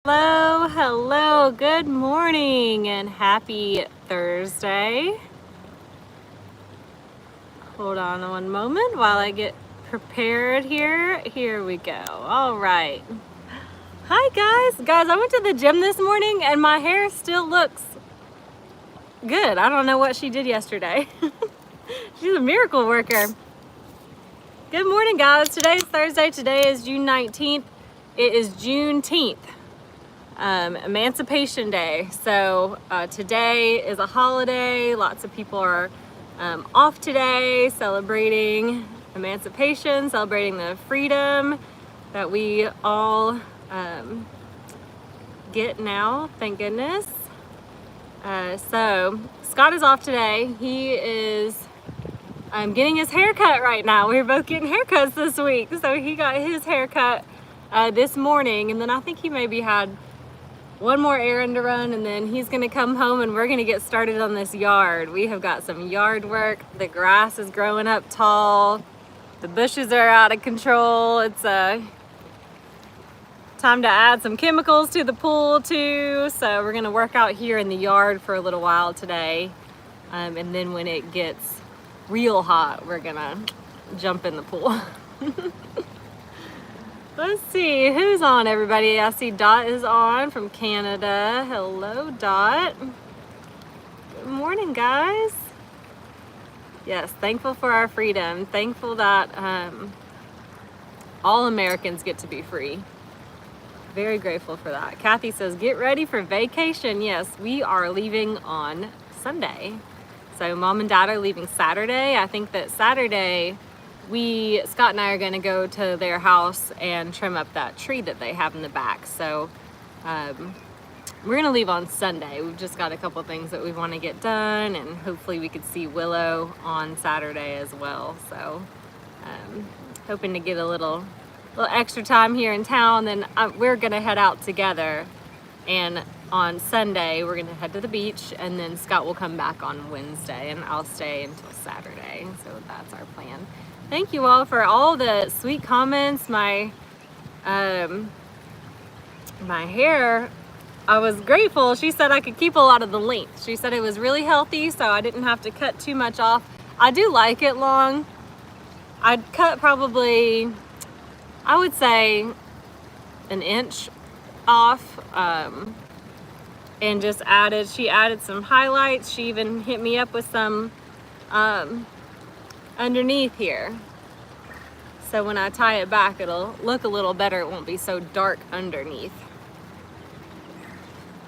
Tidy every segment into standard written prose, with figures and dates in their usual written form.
Hello, hello, good morning and happy Thursday. Hold on one moment while I get prepared here. Here we go. All right. Hi guys. Guys, I went to the gym this morning and my hair still looks good. I don't know what she did yesterday. She's a miracle worker. Good morning guys. Today's Thursday. Today is June 19th. It is Juneteenth. Emancipation Day. So today is a holiday. Lots of people are off today celebrating emancipation, celebrating the freedom that we all get now, thank goodness. So Scott is off today. He is getting his hair cut right now. We're both getting haircuts this week. So he got his haircut this morning, and then I think he maybe had one more errand to run, and then he's gonna come home and we're gonna get started on this yard. We have got some yard work. The grass is growing up tall. The bushes are out of control. It's time to add some chemicals to the pool too. So we're gonna work out here in the yard for a little while today. And then when it gets real hot, we're gonna jump in the pool. Let's see, who's on, everybody? I see Dot is on from Canada. Hello, Dot. Good morning, guys. Yes, thankful for our freedom. Thankful that all Americans get to be free. Very grateful for that. Kathy says, get ready for vacation. Yes, we are leaving on Sunday. So Mom and Dad are leaving Saturday. I think that Saturday, Scott and I are gonna go to their house and trim up that tree that they have in the back. So we're gonna leave on Sunday. We've just got a couple things that we wanna get done, and hopefully we could see Willow on Saturday as well. So hoping to get a little extra time here in town. Then we're gonna head out together, and on Sunday we're gonna head to the beach, and then Scott will come back on Wednesday and I'll stay until Saturday. So that's our plan. Thank you all for all the sweet comments. My hair, I was grateful. She said I could keep a lot of the length. She said it was really healthy, so I didn't have to cut too much off. I do like it long. I'd cut probably, I would say, an inch off, and just she added some highlights. She even hit me up with some underneath here, so when I tie it back it'll look a little better. It won't be so dark underneath.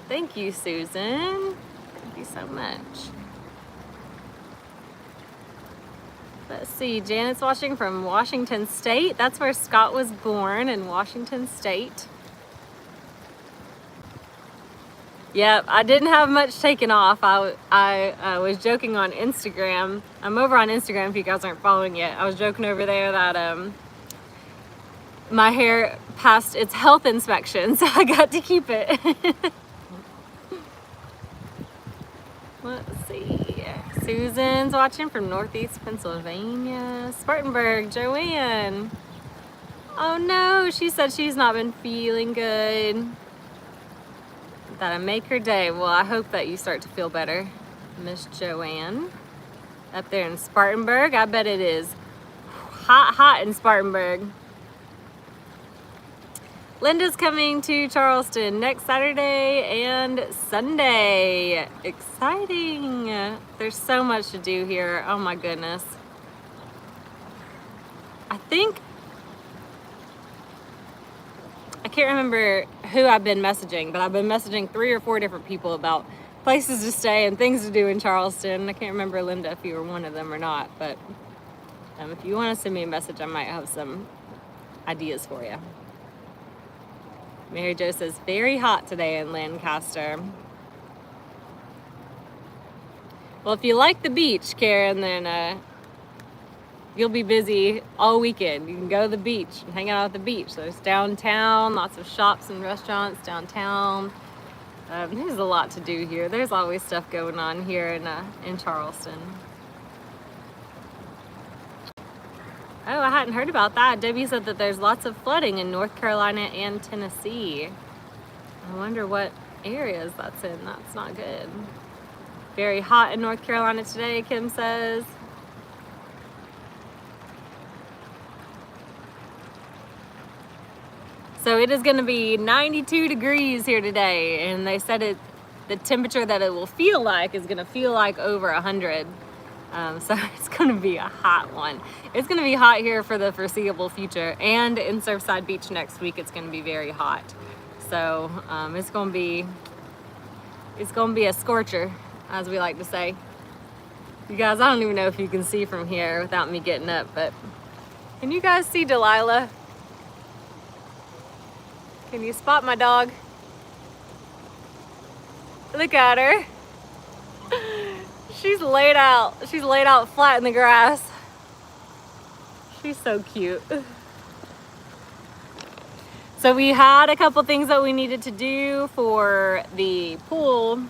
Thank you, Susan. Thank you so much. Let's see, Janet's watching from Washington State. That's where Scott was born, in Washington State. Yep, I didn't have much taken off. I was joking on Instagram. I'm over on Instagram if you guys aren't following yet. I was joking over there that my hair passed its health inspection, so I got to keep it. Let's see. Susan's watching from Northeast Pennsylvania. Spartanburg, Joanne. Oh no, she said she's not been feeling good. That'll make her day. Well, I hope that you start to feel better, Miss Joanne. Up there in Spartanburg, I bet it is hot in Spartanburg. Linda's coming to Charleston next Saturday and Sunday. Exciting. There's so much to do here. Oh my goodness. I can't remember who I've been messaging, but I've been messaging 3 or 4 different people about places to stay and things to do in Charleston. I can't remember, Linda, if you were one of them or not, but if you want to send me a message, I might have some ideas for you. Mary Jo says, very hot today in Lancaster. Well, if you like the beach, Karen, then you'll be busy all weekend. You can go to the beach and hang out at the beach. There's downtown, lots of shops and restaurants downtown. There's a lot to do here. There's always stuff going on here in Charleston. Oh, I hadn't heard about that. Debbie said that there's lots of flooding in North Carolina and Tennessee. I wonder what areas that's in. That's not good. Very hot in North Carolina today, Kim says. So it is going to be 92 degrees here today, and they said the temperature that it will feel like is going to feel like over 100. So it's going to be a hot one. It's going to be hot here for the foreseeable future, and in Surfside Beach next week it's going to be very hot. So it's going to be a scorcher, as we like to say. You guys, I don't even know if you can see from here without me getting up, but can you guys see Delilah? Can you spot my dog? Look at her. She's laid out. She's laid out flat in the grass. She's so cute. So we had a couple things that we needed to do for the pool.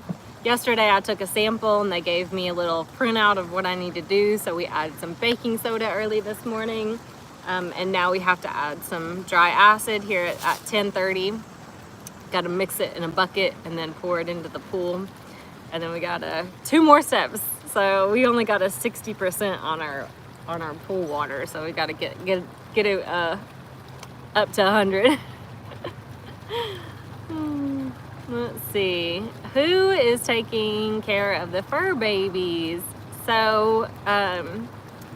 Yesterday I took a sample and they gave me a little printout of what I need to do. So we added some baking soda early this morning. And now we have to add some dry acid here at 10:30. Got to mix it in a bucket and then pour it into the pool. And then we got 2 more steps. So we only got a 60% on our pool water. So we got to get it up to 100. Let's see. Who is taking care of the fur babies? So,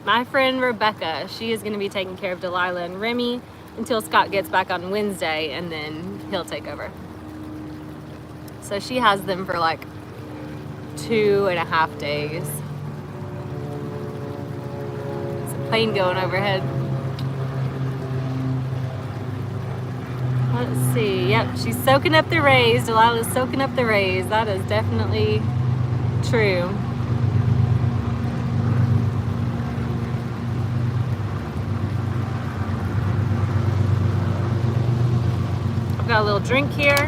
my friend Rebecca, she is going to be taking care of Delilah and Remy until Scott gets back on Wednesday, and then he'll take over. So she has them for like 2.5 days. There's a plane going overhead. Let's see. Yep, she's soaking up the rays. Delilah's soaking up the rays. That is definitely true. Got a little drink here,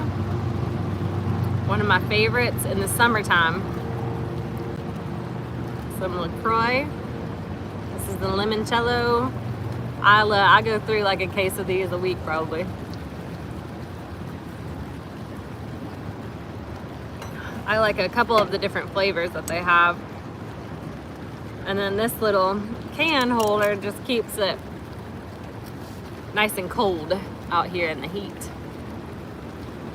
one of my favorites in the summertime, some LaCroix. This is the limoncello. I go through like a case of these a week probably. I like a couple of the different flavors that they have, and then this little can holder just keeps it nice and cold out here in the heat.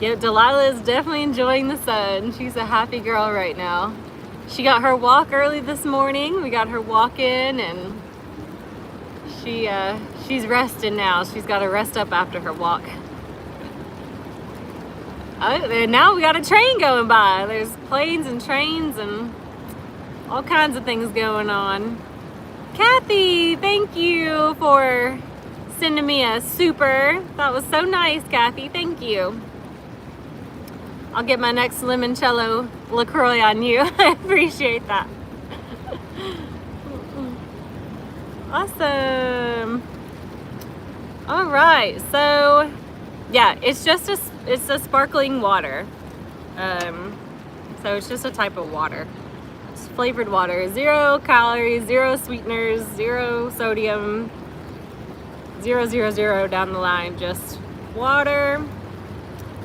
Yeah, Delilah is definitely enjoying the sun. She's a happy girl right now. She got her walk early this morning. We got her walk in, and she's resting now. She's got to rest up after her walk. And now we got a train going by. There's planes and trains and all kinds of things going on. Kathy, thank you for sending me a super. That was so nice, Kathy. Thank you. I'll get my next limoncello LaCroix on you. I appreciate that. Awesome. All right, so yeah, it's a sparkling water. So it's just a type of water. It's flavored water, 0 calories, 0 sweeteners, 0 sodium, 0 down the line, just water.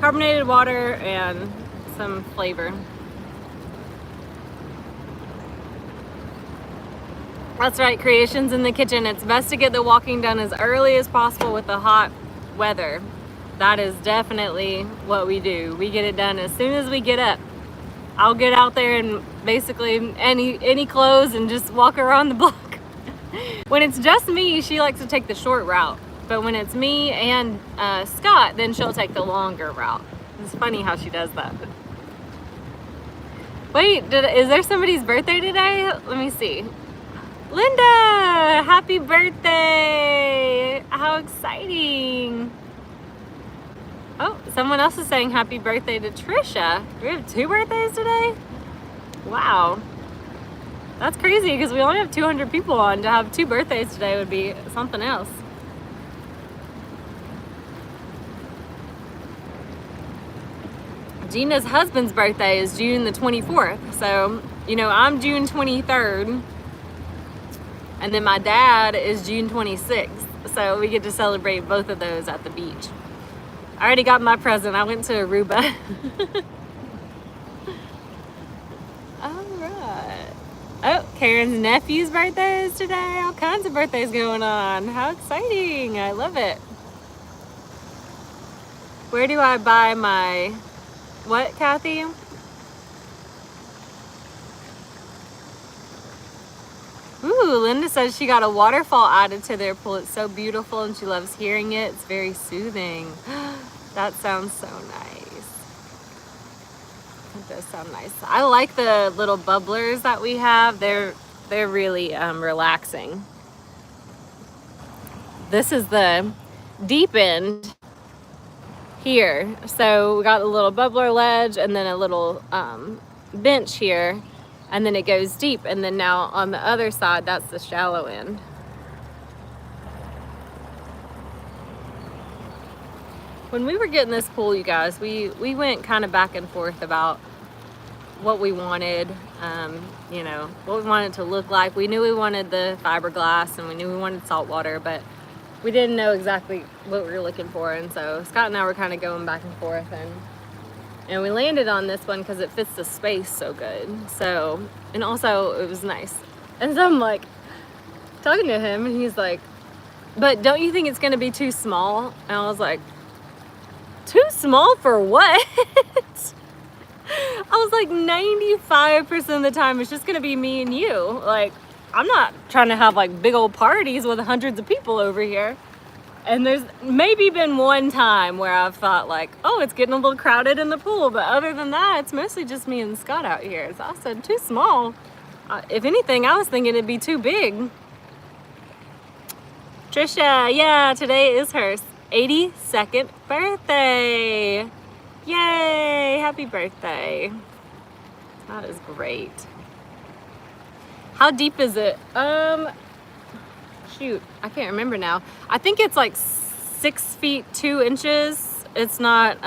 Carbonated water and some flavor. That's right, Creations in the Kitchen. It's best to get the walking done as early as possible with the hot weather. That is definitely what we do. We get it done as soon as we get up. I'll get out there in basically any clothes and just walk around the block. When it's just me, she likes to take the short route. But when it's me and Scott, then she'll take the longer route. It's funny how she does that. Wait, is there somebody's birthday today? Let me see. Linda, happy birthday. How exciting. Oh, someone else is saying happy birthday to Trisha. Do we have 2 birthdays today? Wow. That's crazy because we only have 200 people on. To have 2 birthdays today would be something else. Gina's husband's birthday is June the 24th. So, you know, I'm June 23rd. And then my dad is June 26th. So we get to celebrate both of those at the beach. All I already got my present. I went to Aruba. All right. Oh, Karen's nephew's birthday is today. All kinds of birthdays going on. How exciting. I love it. Where do I buy my... What, Kathy? Ooh, Linda says she got a waterfall added to their pool. It's so beautiful and she loves hearing it. It's very soothing. That sounds so nice. It does sound nice. I like the little bubblers that we have. They're really relaxing. This is the deep end here. So we got a little bubbler ledge and then a little bench here. And then it goes deep, and then now on the other side, that's the shallow end. When we were getting this pool, you guys, we went kind of back and forth about what we wanted, you know, what we wanted it to look like. We knew we wanted the fiberglass, and we knew we wanted salt water, but we didn't know exactly what we were looking for. And so Scott and I were kind of going back and forth, and we landed on this one because it fits the space so good. So, and also it was nice. And so I'm like talking to him and he's like, but don't you think it's gonna be too small? And I was like, too small for what? I was like, 95% of the time it's just gonna be me and you. Like, I'm not trying to have like big old parties with hundreds of people over here. And there's maybe been one time where I've thought like, oh, it's getting a little crowded in the pool. But other than that, it's mostly just me and Scott out here. So I said, too small. If anything, I was thinking it'd be too big. Trisha, yeah, today is her 82nd birthday. Yay, happy birthday. That is great. How deep is it? Shoot, I can't remember now. I think it's like 6 feet 2 inches. It's not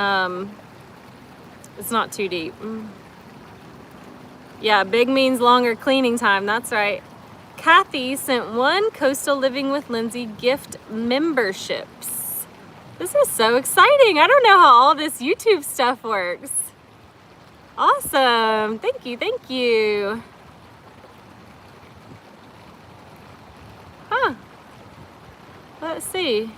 too deep. Yeah, big means longer cleaning time. That's right. Kathy sent 1 Coastal Living with Lindsay gift memberships. This is so exciting. I don't know how all this YouTube stuff works. Awesome. Thank you. Thank you. Huh. Let's see.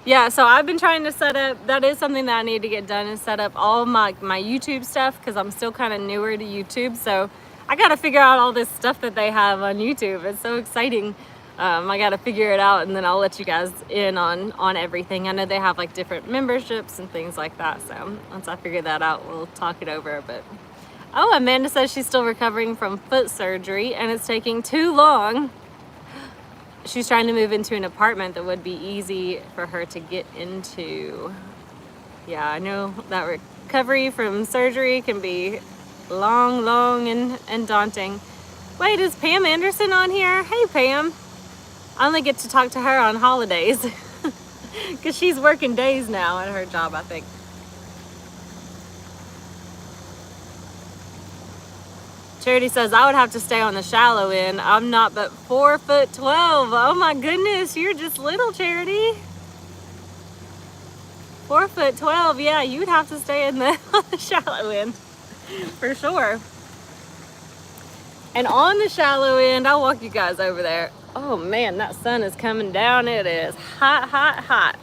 Yeah, so I've been trying to set up, that is something that I need to get done, is set up all my YouTube stuff, because I'm still kind of newer to YouTube. So I got to figure out all this stuff that they have on YouTube. It's so exciting. I got to figure it out, and then I'll let you guys in on everything. I know they have like different memberships and things like that. So once I figure that out, we'll talk it over. But oh, Amanda says she's still recovering from foot surgery and it's taking too long. She's trying to move into an apartment that would be easy for her to get into. Yeah, I know that recovery from surgery can be long and daunting. Wait, is Pam Anderson on here? Hey, Pam. I only get to talk to her on holidays because she's working days now at her job, I think. Charity says, I would have to stay on the shallow end. I'm not but 4'12". Oh my goodness, you're just little, Charity. 4'12". Yeah, you'd have to stay in the, on the shallow end for sure. And on the shallow end, I'll walk you guys over there. Oh man, that sun is coming down. It is hot, hot, hot.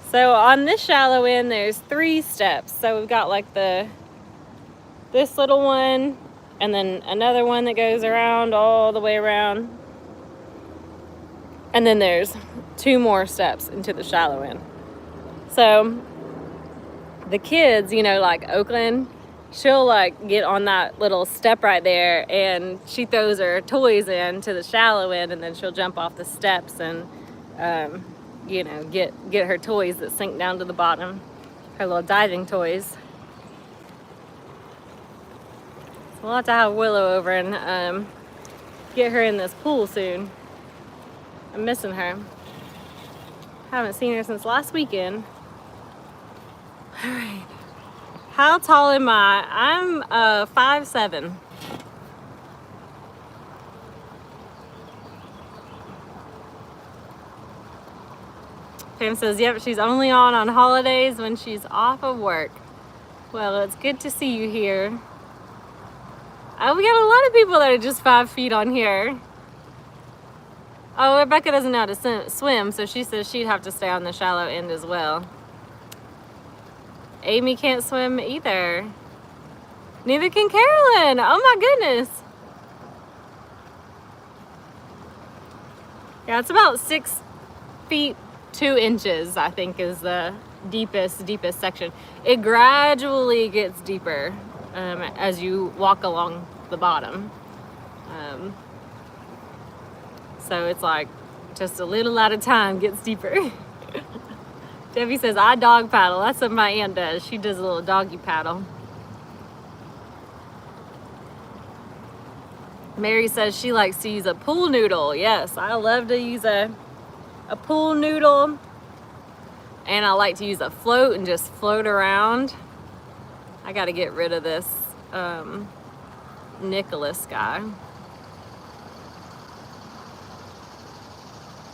So on this shallow end, there's 3 steps. So we've got like this little one, and then another one that goes around all the way around. And then there's 2 more steps into the shallow end. So the kids, you know, like Oakland, she'll like get on that little step right there and she throws her toys in to the shallow end, and then she'll jump off the steps and, you know, get her toys that sink down to the bottom, her little diving toys. So we'll have to have Willow over and get her in this pool soon. I'm missing her. Haven't seen her since last weekend. All right. How tall am I? I'm 5'7". Pam says, yep, she's only on holidays when she's off of work. Well, it's good to see you here. Oh, we got a lot of people that are just 5 feet on here. Oh, Rebecca doesn't know how to swim, so she says she'd have to stay on the shallow end as well. Amy can't swim either. Neither can Carolyn. Oh my goodness. Yeah, it's about 6 feet 2 inches, I think, is the deepest section. It gradually gets deeper as you walk along the bottom. So it's like just a little at a time gets deeper. Debbie says, I dog paddle. That's what my aunt does. She does a little doggy paddle. Mary says she likes to use a pool noodle. Yes, I love to use a pool noodle. And I like to use a float and just float around. I got to get rid of this Nicholas guy.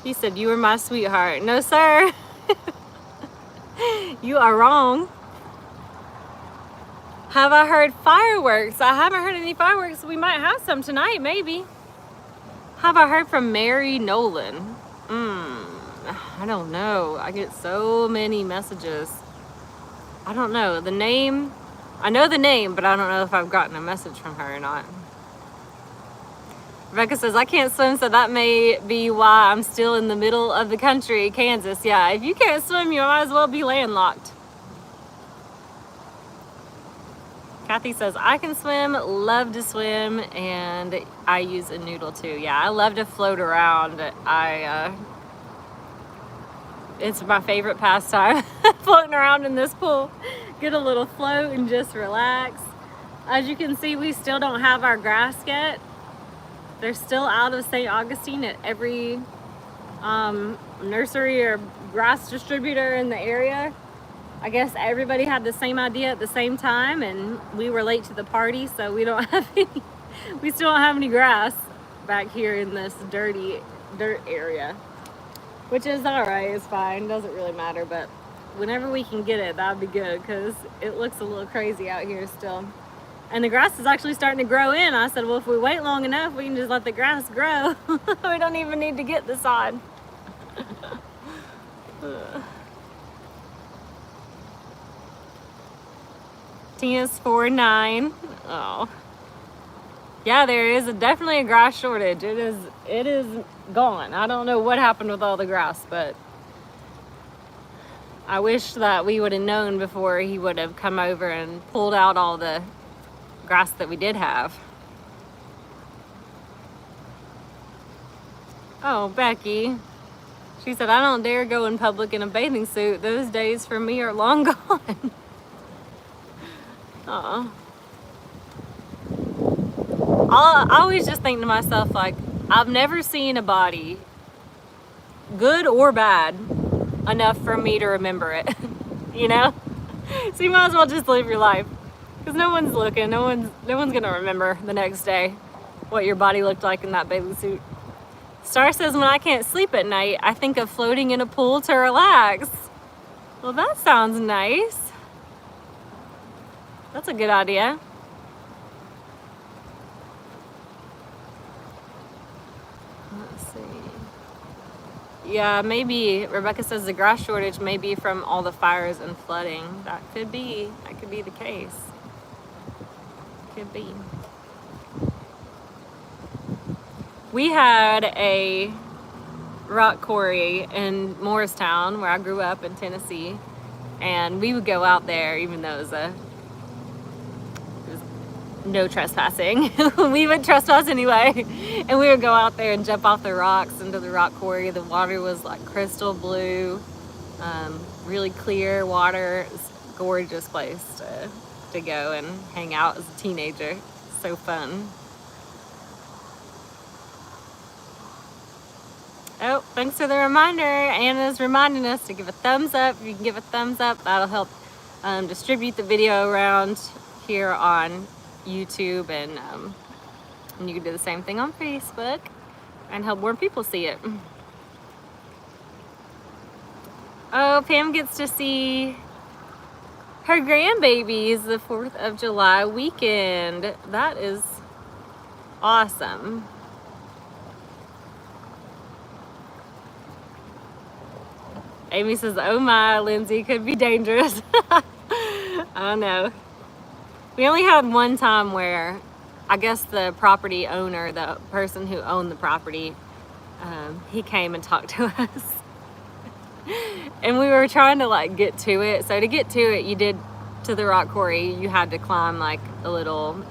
He said, you were my sweetheart. No, sir. You are wrong. Have I heard fireworks? I haven't heard any fireworks. We might have some tonight, maybe. Have I heard from Mary Nolan? I don't know. I get so many messages. I don't know. The name, I know the name, but I don't know if I've gotten a message from her or not. Rebecca says, I can't swim, so that may be why I'm still in the middle of the country, Kansas. Yeah, if you can't swim, you might as well be landlocked. Kathy says, I can swim, love to swim, and I use a noodle too. Yeah, I love to float around. It's my favorite pastime, floating around in this pool. Get a little float and just relax. As you can see, we still don't have our grass yet. They're still out of St. Augustine at every nursery or grass distributor in the area. I guess everybody had the same idea at the same time, and we were late to the party, so we don't have any, we still don't have any grass back here in this dirty dirt area, which is all right. It's fine, doesn't really matter, but whenever we can get it, that'd be good, because it looks a little crazy out here still. And the grass is actually starting to grow in. I said, well, if we wait long enough, we can just let the grass grow. We don't even need to get the sod. Tina's 4'9". Oh. Yeah, there is definitely a grass shortage. It is gone. I don't know what happened with all the grass, but I wish that we would have known before he would have come over and pulled out all the grass that we did have. Oh, Becky. She said, I don't dare go in public in a bathing suit. Those days for me are long gone. Aw. I always just think to myself, like, I've never seen a body, good or bad, enough for me to remember it. You know? So you might as well just live your life. Because no one's looking, no one's gonna remember the next day what your body looked like in that bathing suit. Star says, when I can't sleep at night, I think of floating in a pool to relax. Well, that sounds nice. That's a good idea. Let's see. Yeah, maybe Rebecca says the grass shortage may be from all the fires and flooding. That could be the case. Could be. We had a rock quarry in Morristown, where I grew up in Tennessee, and we would go out there, even though it was no trespassing. We would trespass anyway, and we would go out there and jump off the rocks into the rock quarry. The water was like crystal blue, really clear water. It was a gorgeous place to go and hang out as a teenager. So fun. Oh, thanks for the reminder. Anna's reminding us to give a thumbs up. If you can give a thumbs up, that'll help distribute the video around here on YouTube, and you can do the same thing on Facebook and help more people see it. Oh, Pam gets to see her grandbabies the 4th of July weekend. That is awesome. Amy says, oh my, Lindsay, could be dangerous. I don't know. We only had one time where I guess the property owner, the person who owned the property, he came and talked to us. And we were trying to like get to it. So to get to it, to the rock quarry, you had to climb like a little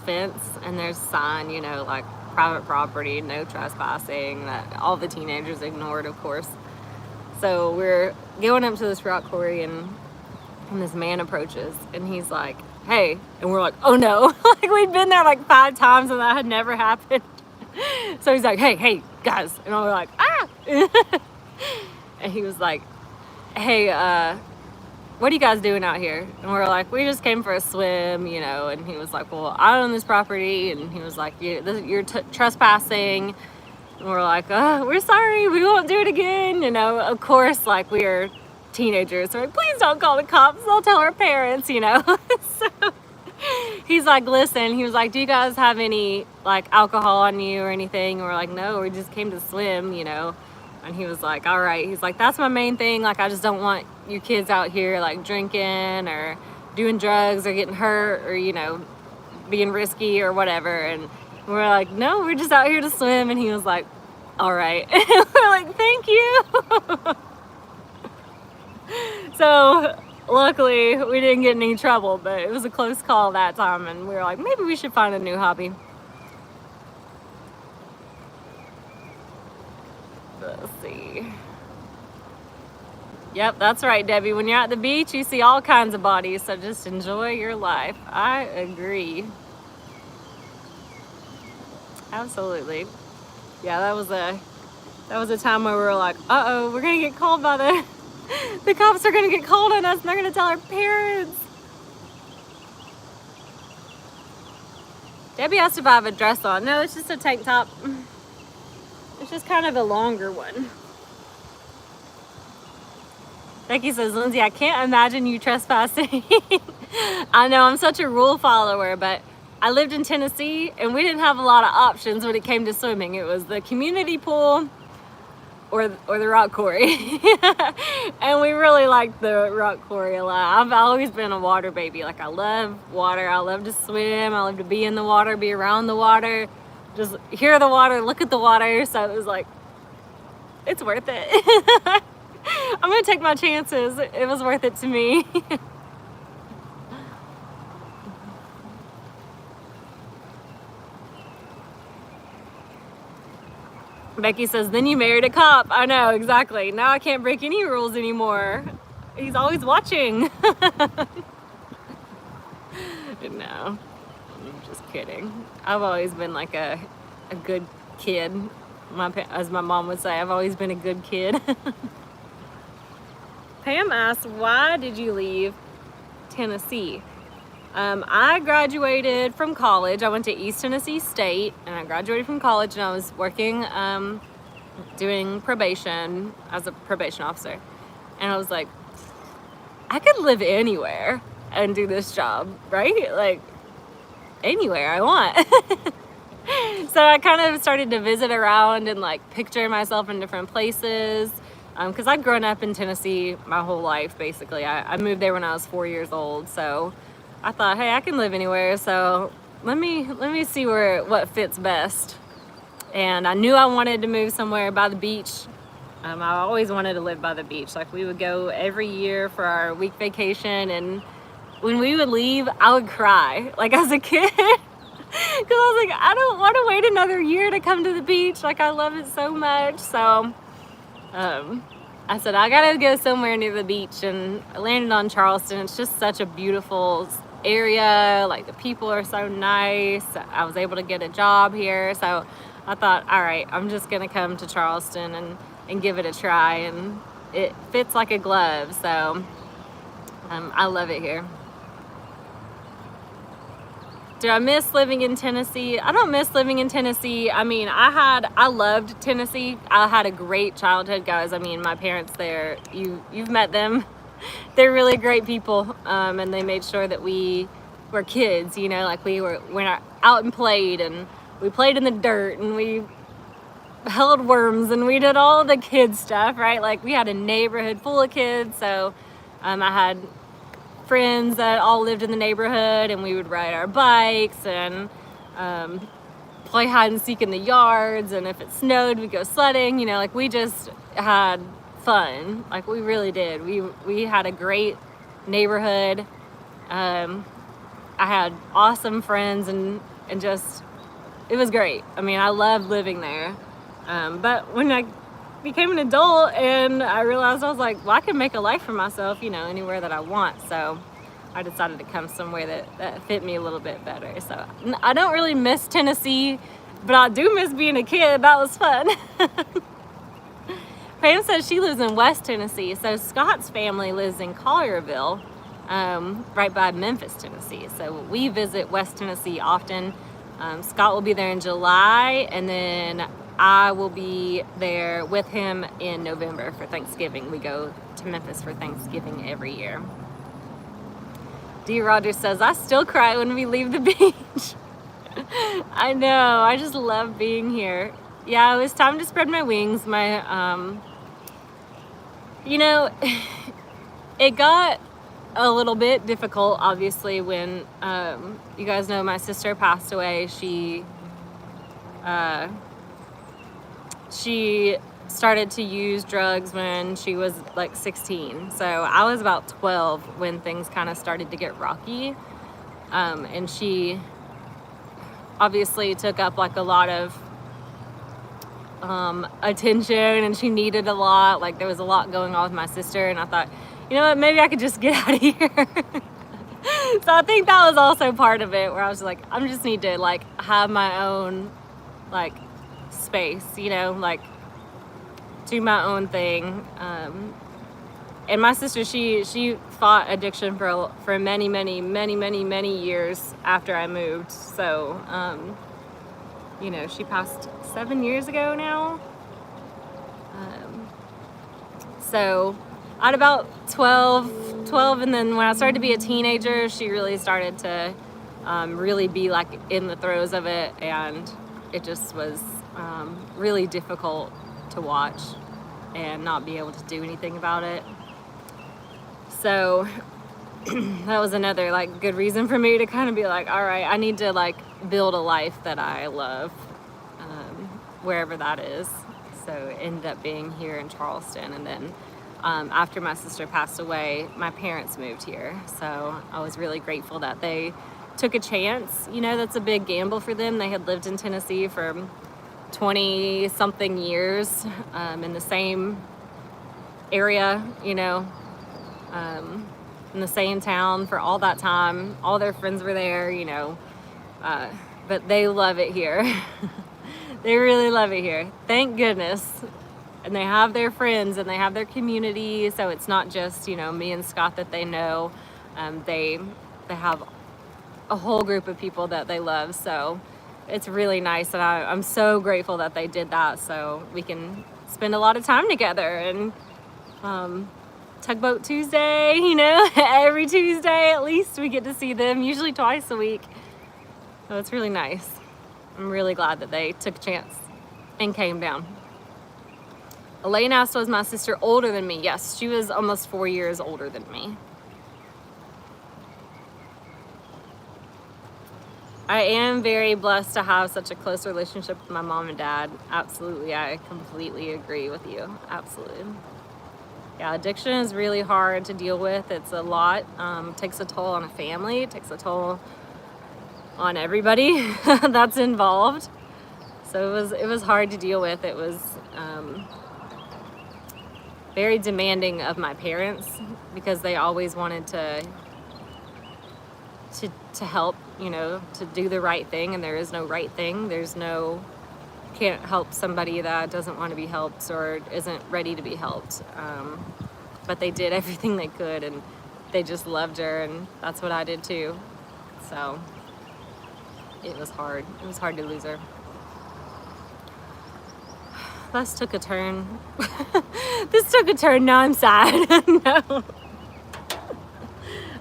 fence, and there's a sign, you know, like private property, no trespassing, that all the teenagers ignored, of course. So we're going up to this rock quarry, and this man approaches, and he's like, hey, and we're like, oh no. Like we'd been there like 5 times and that had never happened. So he's like, hey guys, and we're like, ah. And he was like, hey, what are you guys doing out here? And we're like, we just came for a swim, you know. And he was like, well, I own this property. And he was like, you're trespassing. And we're like, oh, we're sorry, we won't do it again. You know, of course, like we are teenagers. So we're like, please don't call the cops, they'll tell our parents, you know. So he's like, listen, he was like, do you guys have any like alcohol on you or anything? And we're like, no, we just came to swim, you know. And he was like, all right. He's like, that's my main thing. Like, I just don't want you kids out here like drinking or doing drugs or getting hurt or, you know, being risky or whatever. And we're like, no, we're just out here to swim. And he was like, all right. And we're like, thank you. So luckily we didn't get in any trouble, but it was a close call that time. And we were like, maybe we should find a new hobby. Let's see. Yep, that's right, Debbie. When you're at the beach, you see all kinds of bodies, so just enjoy your life. I agree. Absolutely. Yeah, that was a time where we were like, uh-oh, we're gonna get called by the cops are gonna get called on us and they're gonna tell our parents. Debbie asked if I have a dress on. No, it's just a tank top. It's just kind of a longer one. Becky says, Lindsay, I can't imagine you trespassing. I know, I'm such a rule follower, but I lived in Tennessee and we didn't have a lot of options when it came to swimming. It was the community pool or the rock quarry. And we really liked the rock quarry a lot. I've always been a water baby. Like, I love water. I love to swim. I love to be in the water, be around the water. Just hear the water, look at the water. So it was like, it's worth it. I'm gonna take my chances. It was worth it to me. Becky says, then you married a cop. I know, exactly. Now I can't break any rules anymore. He's always watching. No, I'm just kidding. I've always been like a good kid. As my mom would say, I've always been a good kid. Pam asks, why did you leave Tennessee? I graduated from college. I went to East Tennessee State, and I graduated from college, and I was working, doing probation as a probation officer. And I was like, I could live anywhere and do this job, right? Like, anywhere I want. So I kind of started to visit around and like picture myself in different places. Because I'd grown up in Tennessee my whole life, basically. I moved there when I was 4 years old, so I thought, hey, I can live anywhere, so let me see what fits best. And I knew I wanted to move somewhere by the beach. I always wanted to live by the beach. Like, we would go every year for our week vacation, and when we would leave, I would cry, like, as a kid. Because I was like, I don't want to wait another year to come to the beach. Like, I love it so much. So I said, I gotta go somewhere near the beach, and I landed on Charleston. It's just such a beautiful area. Like, the people are so nice. I was able to get a job here, so I thought, all right, I'm just gonna come to Charleston and give it a try, and it fits like a glove. So I love it here. Do I miss living in Tennessee? I don't miss living in Tennessee. I mean, I loved Tennessee. I had a great childhood, guys. I mean, my parents there, you've met them. They're really great people, and they made sure that we were kids, you know, like we went out and played, and we played in the dirt, and we held worms, and we did all the kid stuff, right? Like we had a neighborhood full of kids, so I had friends that all lived in the neighborhood, and we would ride our bikes and play hide and seek in the yards, and if it snowed we'd go sledding, you know, like we just had fun, like we really did. We had a great neighborhood. I had awesome friends, and just, it was great. I mean, I loved living there. But when I became an adult and I realized, I was like, well, I can make a life for myself, you know, anywhere that I want. So I decided to come somewhere that fit me a little bit better. So I don't really miss Tennessee, but I do miss being a kid. That was fun. Pam says she lives in West Tennessee. So Scott's family lives in Collierville, right by Memphis, Tennessee. So we visit West Tennessee often. Scott will be there in July, and then I will be there with him in November for Thanksgiving. We go to Memphis for Thanksgiving every year. D. Rogers says, I still cry when we leave the beach. I know, I just love being here. Yeah, it was time to spread my wings. You know, it got a little bit difficult, obviously, when you guys know my sister passed away. She started to use drugs when she was like 16. So I was about 12 when things kind of started to get rocky. And she obviously took up like a lot of attention, and she needed a lot. Like there was a lot going on with my sister, and I thought, you know what, maybe I could just get out of here. So I think that was also part of it, where I was like, I just need to like have my own like space, you know, like do my own thing. And my sister, she fought addiction for many years after I moved. So you know, she passed 7 years ago now. So at about 12, and then when I started to be a teenager, she really started to really be like in the throes of it, and it just was really difficult to watch and not be able to do anything about it. So that was another like good reason for me to kind of be like, all right, I need to like build a life that I love, wherever that is. So it ended up being here in Charleston, and then after my sister passed away, my parents moved here. So I was really grateful that they took a chance. You know, that's a big gamble for them. They had lived in Tennessee for 20 something years, in the same area, you know, in the same town for all that time. All their friends were there, you know, but they love it here. They really love it here, thank goodness. And they have their friends, and they have their community, so it's not just, you know, me and Scott that they know. They have a whole group of people that they love, so it's really nice, and I'm so grateful that they did that, so we can spend a lot of time together. And Tugboat Tuesday, you know, every Tuesday at least we get to see them, usually twice a week. So it's really nice. I'm really glad that they took a chance and came down. Elaine asked, was my sister older than me? Yes, she was almost 4 years older than me. I am very blessed to have such a close relationship with my mom and dad. Absolutely, I completely agree with you. Absolutely. Yeah, addiction is really hard to deal with. It's a lot. It takes a toll on a family. It takes a toll on everybody that's involved. So it was hard to deal with. It was very demanding of my parents, because they always wanted to help, you know, to do the right thing, and there is no right thing. Can't help somebody that doesn't want to be helped or isn't ready to be helped. But they did everything they could, and they just loved her, and that's what I did too. So it was hard. It was hard to lose her. This took a turn. This took a turn. Now I'm sad. No.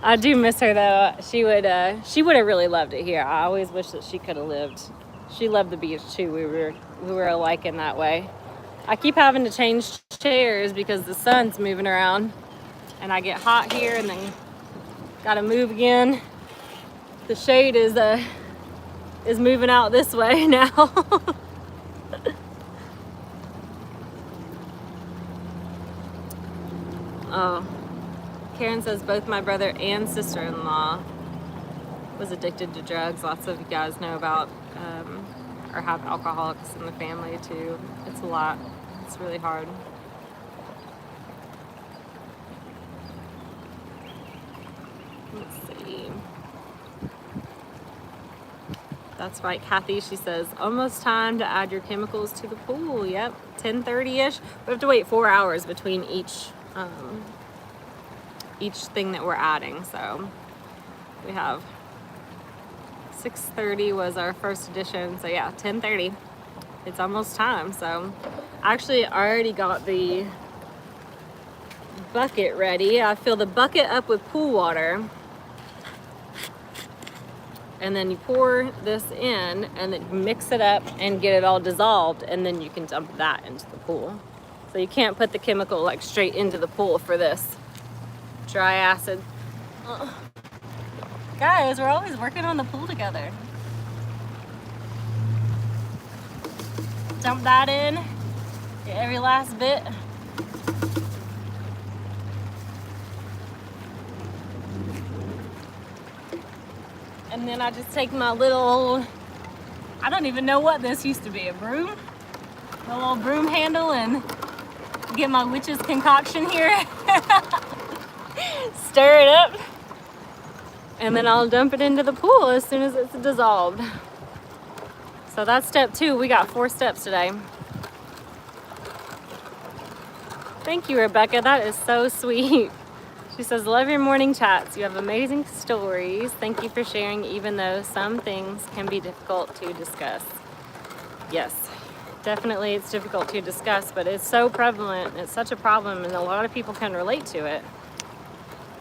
I do miss her though. She would have really loved it here. I always wish that she could have lived. She loved the beach too. We were alike in that way. I keep having to change chairs because the sun's moving around and I get hot here and then gotta move again. The shade is moving out this way now. Oh, Karen says both my brother and sister-in-law was addicted to drugs. Lots of you guys know about or have alcoholics in the family too. It's a lot. It's really hard. Let's see. That's right, Kathy. She says, almost time to add your chemicals to the pool. Yep, 10:30-ish. We have to wait 4 hours between each thing that we're adding. So we have 6:30 was our first edition. So yeah, 10:30. It's almost time. So actually, I already got the bucket ready. I fill the bucket up with pool water. And then you pour this in and then mix it up and get it all dissolved, and then you can dump that into the pool. So you can't put the chemical like straight into the pool for this dry acid. Guys, we're always working on the pool together. Dump that in, get every last bit. And then I just take my little, I don't even know what this used to be, a broom? A little broom handle and get my witch's concoction here. Stir it up. And then I'll dump it into the pool as soon as it's dissolved. So that's step 2. We got 4 steps today. Thank you, Rebecca. That is so sweet. She says, love your morning chats. You have amazing stories. Thank you for sharing, even though some things can be difficult to discuss. Yes, definitely it's difficult to discuss, but it's so prevalent. It's such a problem, and a lot of people can relate to it.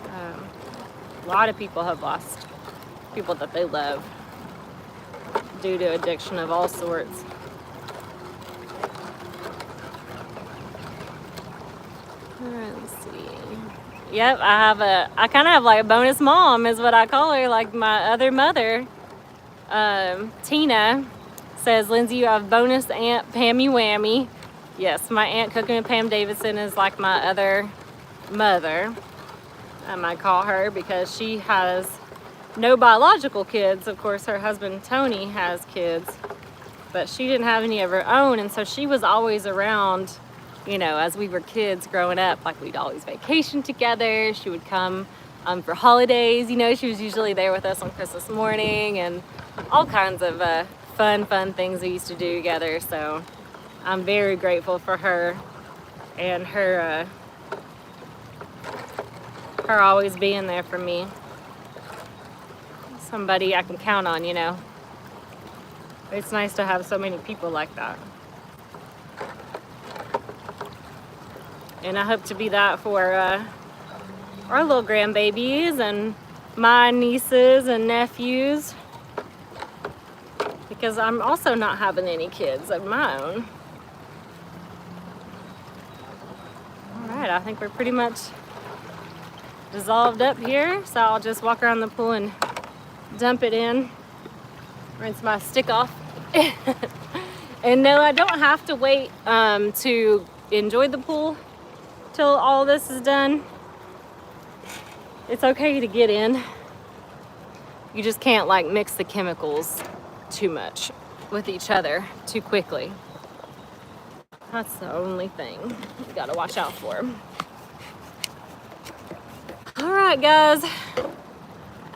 A lot of people have lost people that they love due to addiction of all sorts. All right, let's see. Yep, I kind of have like a bonus mom is what I call her, like my other mother. Tina says, Lindsay, you have bonus aunt Pammy Whammy. Yes, my aunt Cooking with Pam Davidson is like my other mother. I call her because she has no biological kids. Of course, her husband Tony has kids, but she didn't have any of her own, and so she was always around. You know, as we were kids growing up, like we'd always vacation together. She would come for holidays. You know, she was usually there with us on Christmas morning and all kinds of fun things we used to do together. So I'm very grateful for her and her always being there for me. Somebody I can count on, you know. It's nice to have so many people like that. And I hope to be that for our little grandbabies and my nieces and nephews, because I'm also not having any kids of my own. All right, I think we're pretty much dissolved up here, so I'll just walk around the pool and dump it in, rinse my stick off. And no, I don't have to wait to enjoy the pool till all this is done. It's okay to get in. You just can't like mix the chemicals too much with each other too quickly. That's the only thing you gotta watch out for. All right, guys.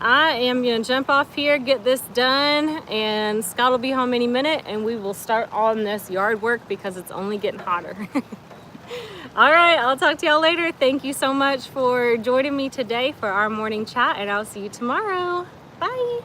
I am gonna jump off here, get this done, and Scott will be home any minute, and we will start on this yard work because it's only getting hotter. All right, I'll talk to y'all later. Thank you so much for joining me today for our morning chat, and I'll see you tomorrow. Bye.